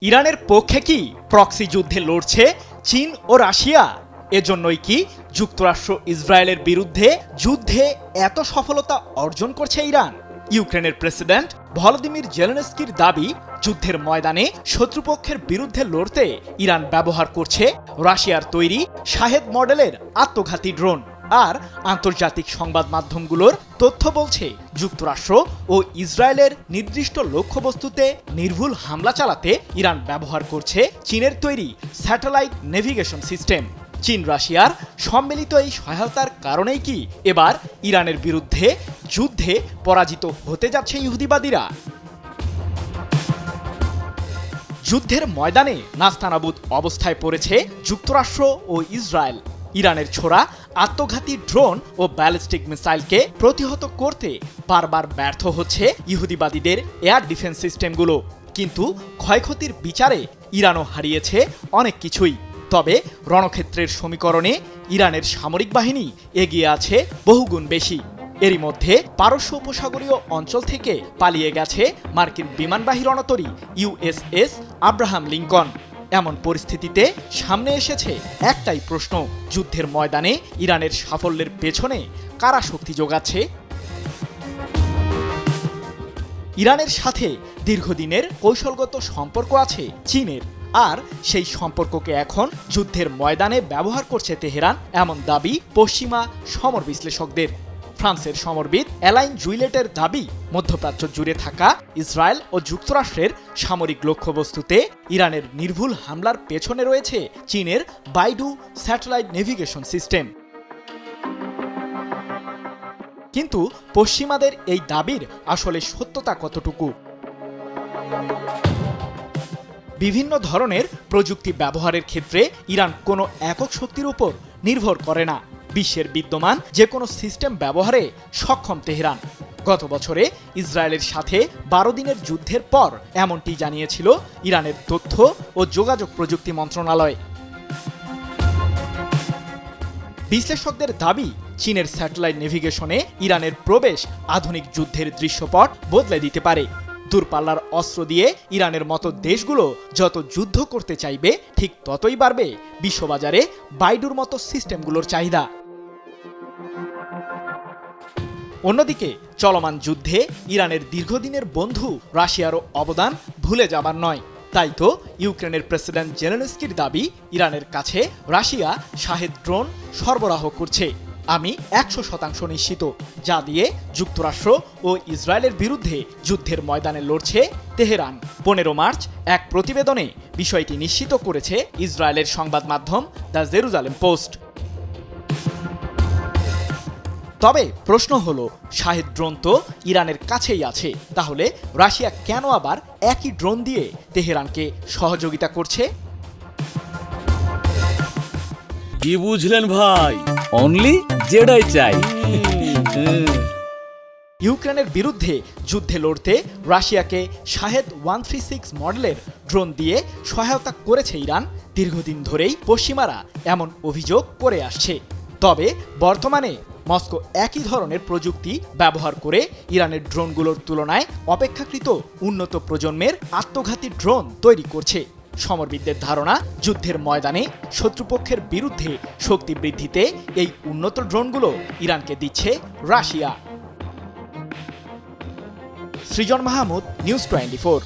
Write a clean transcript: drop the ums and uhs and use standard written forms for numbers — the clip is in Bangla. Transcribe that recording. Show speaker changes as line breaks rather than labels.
ইরানের পক্ষে কি প্রক্সি যুদ্ধে লড়ছে চীন ও রাশিয়া? এজন্যই কি যুক্তরাষ্ট্র ইসরায়েলের বিরুদ্ধে যুদ্ধে এত সফলতা অর্জন করছে ইরান? ইউক্রেনের প্রেসিডেন্ট ভলোদিমির জেলেনস্কির দাবি, যুদ্ধের ময়দানে শত্রুপক্ষের বিরুদ্ধে লড়তে ইরান ব্যবহার করছে রাশিয়ার তৈরি শাহেদ মডেলের আত্মঘাতী ড্রোন। আর আন্তর্জাতিক সংবাদ মাধ্যমগুলোর তথ্য বলছে, যুক্তরাষ্ট্র ও ইসরায়েলের নির্দিষ্ট লক্ষ্যবস্তুতে নির্ভুল হামলা চালাতে ইরান ব্যবহার করছে চীনের তৈরি স্যাটেলাইট নেভিগেশন সিস্টেম। চীন রাশিয়ার সম্মিলিত এই সহায়তার কারণেই কি এবার ইরানের বিরুদ্ধে যুদ্ধে পরাজিত হতে যাচ্ছে ইহুদিবাদীরা? যুদ্ধের ময়দানে নাস্তানাবুদ অবস্থায় পড়েছে যুক্তরাষ্ট্র ও ইসরায়েল। ইরানের ছোড়া আত্মঘাতী ড্রোন ও ব্যালিস্টিক মিসাইলকে প্রতিহত করতে বারবার ব্যর্থ হচ্ছে ইহুদিবাদীদের এয়ার ডিফেন্স সিস্টেমগুলো। কিন্তু ক্ষয়ক্ষতির বিচারে ইরানও হারিয়েছে অনেক কিছুই। তবে রণক্ষেত্রের সমীকরণে ইরানের সামরিক বাহিনী এগিয়ে আছে বহুগুণ বেশি। এরই মধ্যে পারস্য উপসাগরীয় অঞ্চল থেকে পালিয়ে গেছে মার্কিন বিমানবাহী রণতরী ইউএসএস আব্রাহাম লিঙ্কন। এমন পরিস্থিতিতে সামনে এসেছে একটাই প্রশ্ন, যুদ্ধের ময়দানে ইরানের সাফল্যের পেছনে কারা শক্তি যোগাচ্ছে? ইরানের সাথে দীর্ঘদিনের কৌশলগত সম্পর্ক আছে চীনের, আর সেই সম্পর্ককে এখন যুদ্ধের ময়দানে ব্যবহার করছে তেহরান, এমন দাবি পশ্চিমা সমর বিশ্লেষকদের। ফ্রান্সের সমরবিদ অ্যালাইন জুইলেটের দাবি, মধ্যপ্রাচ্য জুড়ে থাকা ইসরায়েল ও যুক্তরাষ্ট্রের সামরিক লক্ষ্যবস্তুতে ইরানের নির্ভুল হামলার পেছনে রয়েছে চীনের বাইডু স্যাটেলাইট নেভিগেশন সিস্টেম। কিন্তু পশ্চিমাদের এই দাবির আসলে সত্যতা কতটুকু? বিভিন্ন ধরনের প্রযুক্তি ব্যবহারের ক্ষেত্রে ইরান কোনো একক শক্তির উপর নির্ভর করে না। বিশ্বের বিদ্যমান যে কোনো সিস্টেম ব্যবহারে সক্ষম তেহরান। গত বছরে ইসরায়েলের সাথে 12 দিনের যুদ্ধের পর এমনটি জানিয়েছিল ইরানের তথ্য ও যোগাযোগ প্রযুক্তি মন্ত্রণালয়। বিশ্লেষকদের দাবি, চীনের স্যাটেলাইট নেভিগেশনে ইরানের প্রবেশ আধুনিক যুদ্ধের দৃশ্যপট বদলে দিতে পারে। দূরপাল্লার অস্ত্র দিয়ে ইরানের মতো দেশগুলো যত যুদ্ধ করতে চাইবে, ঠিক ততই বাড়বে বিশ্ববাজারে বাইডুর মতো সিস্টেমগুলোর চাহিদা। অন্যদিকে চলমান যুদ্ধে ইরানের দীর্ঘদিনের বন্ধু রাশিয়ারও অবদান ভুলে যাবার নয়। তাই তো ইউক্রেনের প্রেসিডেন্ট জেলেনস্কির দাবি, ইরানের কাছে রাশিয়া শাহেদ ড্রোন সরবরাহ করছে। আমি 100% নিশ্চিত, যা দিয়ে যুক্তরাষ্ট্র ও ইসরায়েলের বিরুদ্ধে যুদ্ধের ময়দানে লড়ছে তেহরান। 15 মার্চ এক প্রতিবেদনে বিষয়টি নিশ্চিত করেছে ইসরায়েলের সংবাদ মাধ্যম দ্য জেরুজালেম পোস্ট। তবে প্রশ্ন হলো, শাহেদ ড্রোন তো ইরানের কাছেই আছে, তাহলে রাশিয়া কেন আবার একই ড্রোন দিয়ে তেহরানকে সহযোগিতা করছে?
কি বুঝলেন ভাই? অনলি যেটাই চাই।
ইউক্রেনের বিরুদ্ধে যুদ্ধে লড়তে রাশিয়াকে শাহেদ 136 মডেলের ড্রোন দিয়ে সহায়তা করেছে ইরান। দীর্ঘদিন ধরেই পশ্চিমারা এমন অভিযোগ করে আসছে। তবে বর্তমানে মস্কো একই ধরনের প্রযুক্তি ব্যবহার করে ইরানের ড্রোনগুলোর তুলনায় অপেক্ষাকৃত উন্নত প্রজন্মের আত্মঘাতী ড্রোন তৈরি করছে। সমরবিদদের ধারণা, যুদ্ধের ময়দানে শত্রুপক্ষের বিরুদ্ধে শক্তি বৃদ্ধিতে এই উন্নত ড্রোনগুলো ইরানকে দিচ্ছে রাশিয়া। সৃজন মাহমুদ, নিউজ 24।